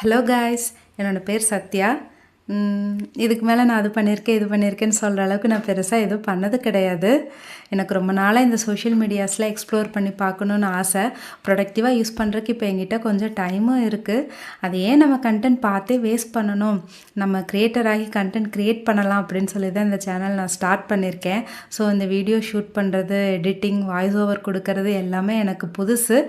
Hello guys, என்னோட பேர் சத்யா. இதுக்கு மேலே நான் அது பண்ணியிருக்கேன் இது பண்ணியிருக்கேன்னு சொல்கிற அளவுக்கு நான் பெருசாக எதுவும் பண்ணது கிடையாது. எனக்கு ரொம்ப நாளாக இந்த சோஷியல் மீடியாஸில் எக்ஸ்ப்ளோர் பண்ணி பார்க்கணுன்னு ஆசை. ப்ரொடக்டிவாக யூஸ் பண்ணுறதுக்கு இப்போ என்கிட்ட கொஞ்சம் டைமும் இருக்குது. அது ஏன் நம்ம கண்டென்ட் பார்த்தே வேஸ்ட் பண்ணணும், நம்ம க்ரியேட்டர் ஆகி கண்டென்ட் க்ரியேட் பண்ணலாம் அப்படின்னு சொல்லி தான் இந்த சேனல் நான் ஸ்டார்ட் பண்ணியிருக்கேன். ஸோ இந்த வீடியோ ஷூட் பண்ணுறது, எடிட்டிங், வாய்ஸ் ஓவர் கொடுக்கறது எல்லாமே எனக்கு புதுசு.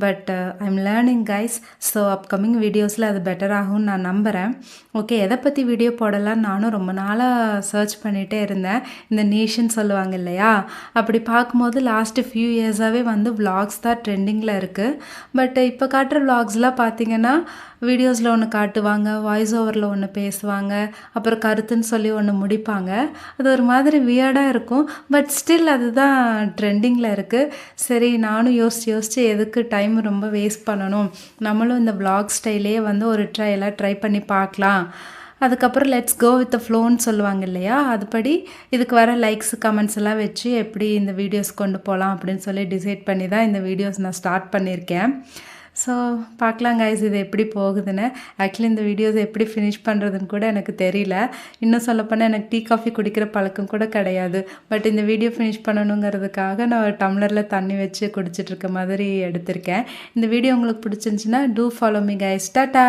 But I am learning guys. So upcoming வீடியோஸில் அது பெட்டர் ஆகும்னு நான் நம்புகிறேன். ஓகே, எதை பற்றி வீடியோ போடலான்னு நானும் ரொம்ப நாளாக சர்ச் பண்ணிகிட்டே இருந்தேன். இந்த நீஷன்னு சொல்லுவாங்க இல்லையா, அப்படி பார்க்கும்போது லாஸ்ட்டு ஃபியூ இயர்ஸாகவே வந்து விலாக்ஸ் தான் ட்ரெண்டிங்கில் இருக்குது. பட் இப்போ காட்டுற விலாக்ஸ்லாம் பார்த்திங்கன்னா வீடியோஸில் ஒன்று காட்டுவாங்க, வாய்ஸ் ஓவரில் ஒன்று பேசுவாங்க, அப்புறம் கருத்துன்னு சொல்லி ஒன்று முடிப்பாங்க. அது ஒரு மாதிரி வியர்டாக இருக்கும். பட் ஸ்டில் அதுதான் ட்ரெண்டிங்கில் இருக்குது. சரி, நானும் யோசித்து எதுக்கு டைம் ரொம்ப வேஸ்ட் பண்ணணும், நம்மளும் இந்த விலாக் ஸ்டைலே வந்து ஒரு ட்ரை பண்ணி பார்க்கலாம். அதுக்கப்புறம் லெட்ஸ் கோ வித் த ஃப்ளோன்னு சொல்லுவாங்க இல்லையா, அதுபடி இதுக்கு வர லைக்ஸ் கமெண்ட்ஸ் எல்லாம் வச்சு எப்படி இந்த வீடியோஸ் கொண்டு போகலாம் அப்படின்னு சொல்லி டிசைட் பண்ணி தான் இந்த வீடியோஸ் நான் ஸ்டார்ட் பண்ணியிருக்கேன். ஸோ பார்க்கலாம் கைஸ் இது எப்படி போகுதுன்னு. ஆக்சுவலி இந்த வீடியோஸ் எப்படி ஃபினிஷ் பண்ணுறதுன்னு கூட எனக்கு தெரியல. இன்னும் சொல்லப்போனால் எனக்கு டீ காஃபி குடிக்கிற பழக்கம் கூட கிடையாது. பட் இந்த வீடியோ ஃபினிஷ் பண்ணணுங்கிறதுக்காக நான் ஒரு டம்ளரில் தண்ணி வச்சு குடிச்சிட்ருக்க மாதிரி எடுத்திருக்கேன். இந்த வீடியோ உங்களுக்கு பிடிச்சிருந்துச்சின்னா do follow me guys. Tata.